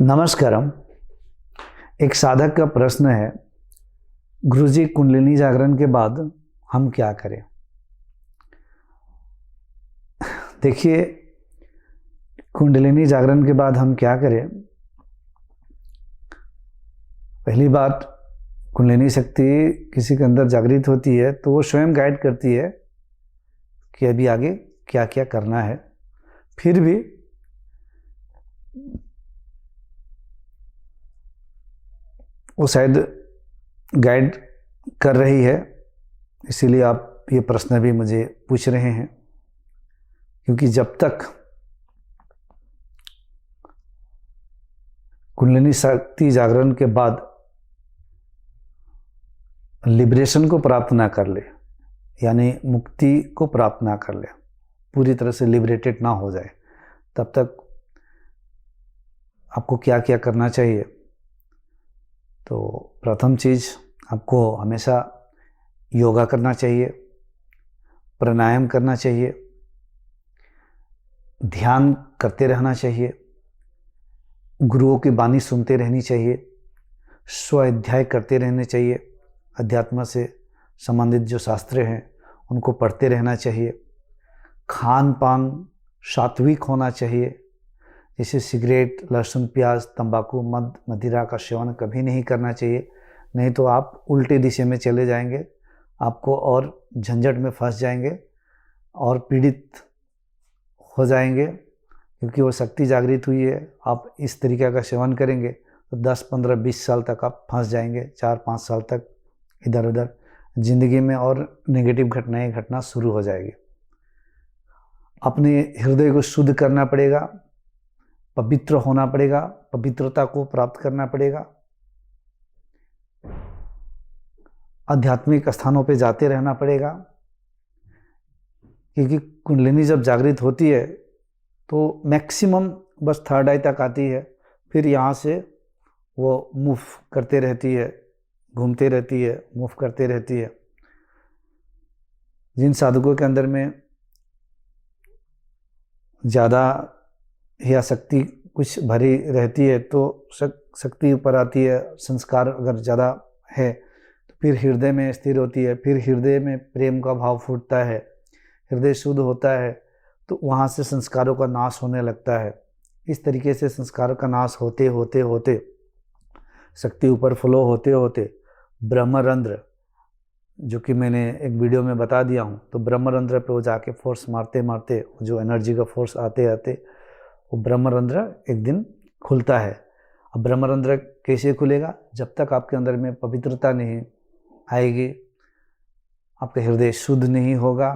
नमस्कारम। एक साधक का प्रश्न है, गुरुजी कुंडलिनी जागरण के बाद हम क्या करें। देखिए, कुंडलिनी जागरण के बाद हम क्या करें। पहली बात, कुंडलिनी शक्ति किसी के अंदर जागृत होती है तो वो स्वयं गाइड करती है कि अभी आगे क्या क्या करना है। फिर भी वो शायद गाइड कर रही है, इसीलिए आप ये प्रश्न भी मुझे पूछ रहे हैं। क्योंकि जब तक कुंडलिनी शक्ति जागरण के बाद लिबरेशन को प्राप्त ना कर ले, यानी मुक्ति को प्राप्त ना कर ले, पूरी तरह से लिबरेटेड ना हो जाए, तब तक आपको क्या क्या करना चाहिए। तो प्रथम चीज़, आपको हमेशा योगा करना चाहिए, प्राणायाम करना चाहिए, ध्यान करते रहना चाहिए, गुरुओं की वाणी सुनते रहनी चाहिए, स्वाध्याय करते रहने चाहिए, अध्यात्म से संबंधित जो शास्त्र हैं उनको पढ़ते रहना चाहिए। खान पान सात्विक होना चाहिए, जैसे सिगरेट, लहसुन, प्याज, तंबाकू, मद, मदिरा का सेवन कभी नहीं करना चाहिए। नहीं तो आप उल्टे दिशा में चले जाएंगे, आपको और झंझट में फंस जाएंगे और पीड़ित हो जाएंगे। क्योंकि वो शक्ति जागृत हुई है, आप इस तरीके का सेवन करेंगे तो 10, 15, 20 साल तक आप फंस जाएंगे, 4-5 साल तक इधर उधर जिंदगी में, और नेगेटिव घटनाएं घटना शुरू हो जाएगी। अपने हृदय को शुद्ध करना पड़ेगा, पवित्र होना पड़ेगा, पवित्रता को प्राप्त करना पड़ेगा, आध्यात्मिक स्थानों पे जाते रहना पड़ेगा। क्योंकि कुंडलिनी जब जागृत होती है तो मैक्सिमम बस थर्ड आई तक आती है, फिर यहाँ से वो मूव करते रहती है, घूमते रहती है, मूव करते रहती है। जिन साधकों के अंदर में ज़्यादा या शक्ति कुछ भरी रहती है तो शक्ति ऊपर आती है, संस्कार अगर ज़्यादा है तो फिर हृदय में स्थिर होती है, फिर हृदय में प्रेम का भाव फूटता है, हृदय शुद्ध होता है, तो वहाँ से संस्कारों का नाश होने लगता है। इस तरीके से संस्कारों का नाश होते होते होते, शक्ति ऊपर फ्लो होते होते, ब्रह्मरंध्र, जो कि मैंने एक वीडियो में बता दिया हूँ, तो ब्रह्मरंध्र पे वो जाके फोर्स मारते मारते, जो एनर्जी का फोर्स आते आते वो ब्रह्मरंध्र एक दिन खुलता है। अब ब्रह्मरंध्र कैसे खुलेगा? जब तक आपके अंदर में पवित्रता नहीं आएगी, आपका हृदय शुद्ध नहीं होगा,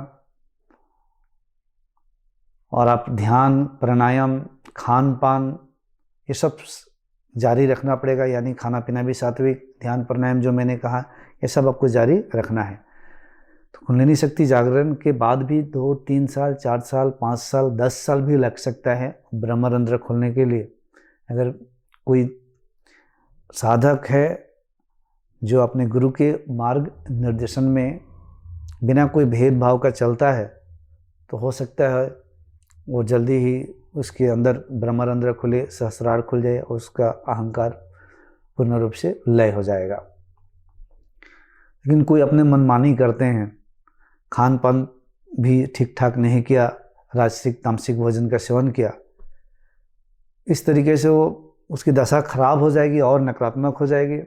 और आप ध्यान, प्राणायाम, खान पान ये सब जारी रखना पड़ेगा। यानी खाना पीना भी सात्विक, ध्यान, प्राणायाम जो मैंने कहा, ये सब आपको जारी रखना है। तो कुंडलिनी शक्ति जागरण के बाद भी 2, 3 साल, 4 साल, 5 साल, 10 साल भी लग सकता है ब्रह्मरंध्र खोलने के लिए। अगर कोई साधक है जो अपने गुरु के मार्ग निर्देशन में बिना कोई भेदभाव का चलता है, तो हो सकता है वो जल्दी ही उसके अंदर ब्रह्मरंध्र खुले, सहस्रार खुल जाए और उसका अहंकार पूर्ण रूप से लय हो जाएगा। लेकिन कोई अपने मनमानी करते हैं, खान पान भी ठीक ठाक नहीं किया, राजसिक तामसिक भोजन का सेवन किया, इस तरीके से वो उसकी दशा खराब हो जाएगी और नकारात्मक हो जाएगी,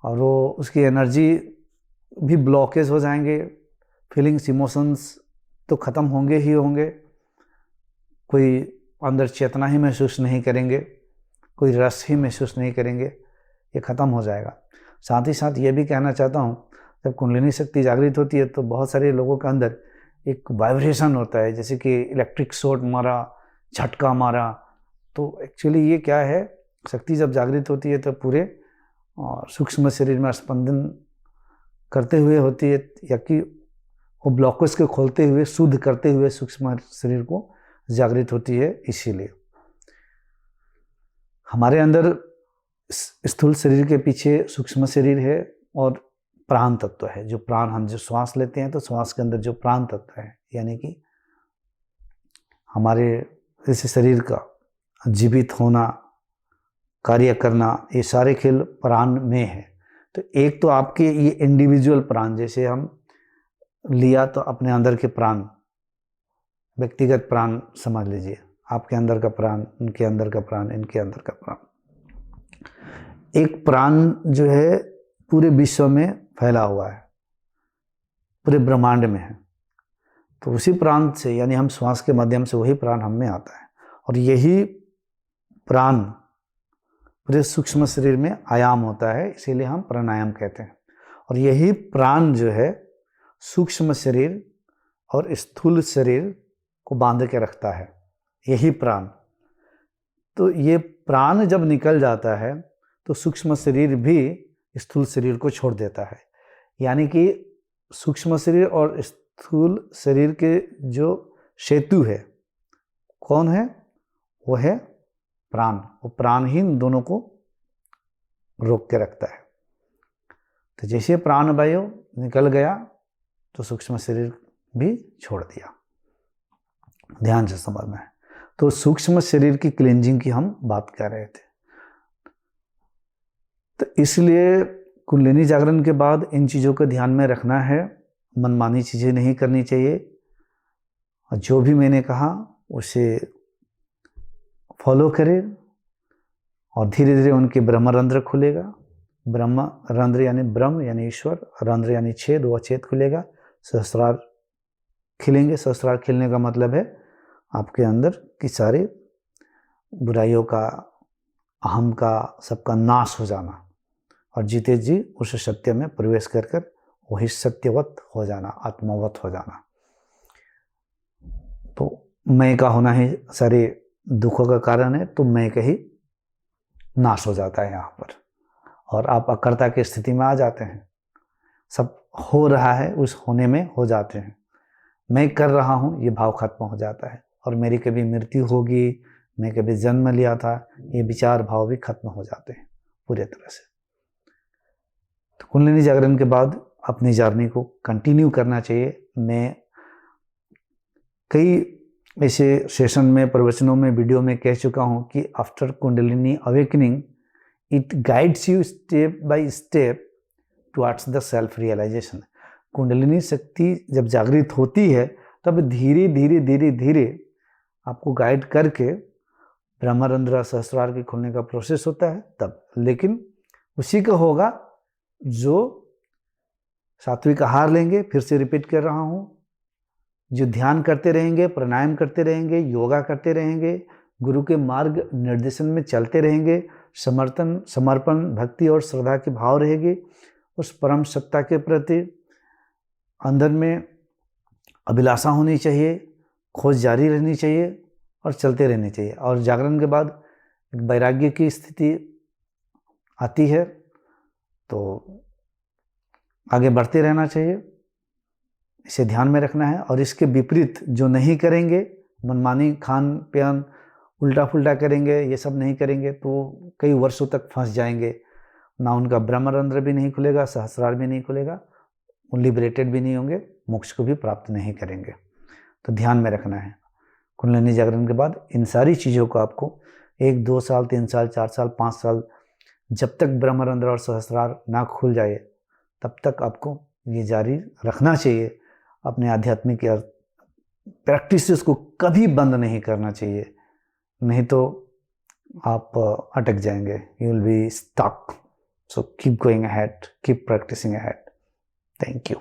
और वो उसकी एनर्जी भी ब्लॉकेज हो जाएंगे, फीलिंग्स, इमोशंस तो ख़त्म होंगे ही होंगे, कोई अंदर चेतना ही महसूस नहीं करेंगे, कोई रस ही महसूस नहीं करेंगे, ये ख़त्म हो जाएगा। साथ ही साथ ये भी कहना चाहता हूँ, जब कुंडलिनी शक्ति जागृत होती है तो बहुत सारे लोगों के अंदर एक वाइब्रेशन होता है, जैसे कि इलेक्ट्रिक शॉक मारा, झटका मारा। तो एक्चुअली ये क्या है, शक्ति जब जागृत होती है तो पूरे सूक्ष्म शरीर में स्पंदन करते हुए होती है, या कि वो ब्लॉकेज को खोलते हुए, शुद्ध करते हुए सूक्ष्म शरीर को जागृत होती है। इसीलिए हमारे अंदर स्थूल शरीर के पीछे सूक्ष्म शरीर है और प्राण तत्व है। जो प्राण, हम जो श्वास लेते हैं तो श्वास के अंदर जो प्राण तत्व है, यानी कि हमारे इस शरीर का जीवित होना, कार्य करना, ये सारे खेल प्राण में है। तो एक तो आपके ये इंडिविजुअल प्राण, जैसे हम लिया तो अपने अंदर के प्राण, व्यक्तिगत प्राण समझ लीजिए, आपके अंदर का प्राण, उनके अंदर का प्राण, इनके अंदर का प्राण। एक प्राण जो है पूरे विश्व में फैला हुआ है, पूरे ब्रह्मांड में है। तो उसी प्राण से, यानी हम श्वास के माध्यम से, वही प्राण हम में आता है। और यही प्राण पूरे सूक्ष्म शरीर में आयाम होता है, इसीलिए हम प्राणायाम कहते हैं। और यही प्राण जो है सूक्ष्म शरीर और स्थूल शरीर को बांध के रखता है, यही प्राण। तो ये प्राण जब निकल जाता है तो सूक्ष्म शरीर भी स्थूल शरीर को छोड़ देता है। यानी कि सूक्ष्म शरीर और स्थूल शरीर के जो सेतु है, कौन है? वो है प्राण। वो प्राण ही इन दोनों को रोक के रखता है। तो जैसे प्राण वायु निकल गया तो सूक्ष्म शरीर भी छोड़ दिया। ध्यान से समझना है। तो सूक्ष्म शरीर की क्लींजिंग की हम बात कर रहे थे। तो इसलिए कुंडलिनी जागरण के बाद इन चीज़ों को ध्यान में रखना है, मनमानी चीज़ें नहीं करनी चाहिए। और जो भी मैंने कहा उसे फॉलो करें और धीरे धीरे उनके ब्रह्मरंध्र खुलेगा। ब्रह्मरंध्र यानी ब्रह्म यानी ईश्वर, रंध्र यानी छेद, वह छेद खुलेगा, सहस्रार खिलेंगे। सहस्रार खिलने का मतलब है आपके अंदर की सारी बुराइयों का, अहम का, सबका नाश हो जाना और जीते जी उस सत्य में प्रवेश कर कर वही सत्यवत हो जाना, आत्मवत हो जाना। तो मैं का होना ही सारे दुखों का कारण है, तो मैं का ही नाश हो जाता है यहाँ पर और आप अकर्ता की स्थिति में आ जाते हैं। सब हो रहा है, उस होने में हो जाते हैं। मैं कर रहा हूँ, ये भाव खत्म हो जाता है और मेरी कभी मृत्यु होगी, मैं कभी जन्म लिया था, ये विचार भाव भी खत्म हो जाते हैं पूरे तरह से। तो कुंडलिनी जागरण के बाद अपनी जर्नी को कंटिन्यू करना चाहिए। मैं कई ऐसे सेशन में, प्रवचनों में, वीडियो में कह चुका हूँ कि after Kundalini awakening it guides you step by step towards the self realisation. Kundalini शक्ति जब जागृत होती है तब धीरे धीरे धीरे धीरे आपको गाइड करके ब्रह्मरंध्र सहस्रार के खुलने का प्रोसेस होता है तब। लेकिन उसी का होगा जो सात्विक आहार लेंगे, फिर से रिपीट कर रहा हूँ, जो ध्यान करते रहेंगे, प्राणायाम करते रहेंगे, योगा करते रहेंगे, गुरु के मार्ग निर्देशन में चलते रहेंगे, समर्पण, भक्ति और श्रद्धा के भाव रहेगी, उस परम सत्ता के प्रति अंदर में अभिलाषा होनी चाहिए, खोज जारी रहनी चाहिए और चलते रहनी चाहिए। और जागरण के बाद एक वैराग्य की स्थिति आती है, तो आगे बढ़ते रहना चाहिए, इसे ध्यान में रखना है। और इसके विपरीत जो नहीं करेंगे, मनमानी खान पान, उल्टा फुल्टा करेंगे, ये सब नहीं करेंगे तो कई वर्षों तक फंस जाएंगे। ना उनका ब्रह्मरंध्र भी नहीं खुलेगा, सहस्रार भी नहीं खुलेगा, वो लिबरेटेड भी नहीं होंगे, मोक्ष को भी प्राप्त नहीं करेंगे। तो ध्यान में रखना है। कुंडलिनी जागरण के बाद इन सारी चीज़ों को आपको 1, 2 साल, 3 साल, 4 साल, 5 साल, जब तक ब्रह्मरंध्र और सहस्रार ना खुल जाए तब तक आपको ये जारी रखना चाहिए। अपने आध्यात्मिक प्रैक्टिसेस को कभी बंद नहीं करना चाहिए, नहीं तो आप अटक जाएंगे, you will be stuck. So keep going ahead, keep practising ahead. Thank you.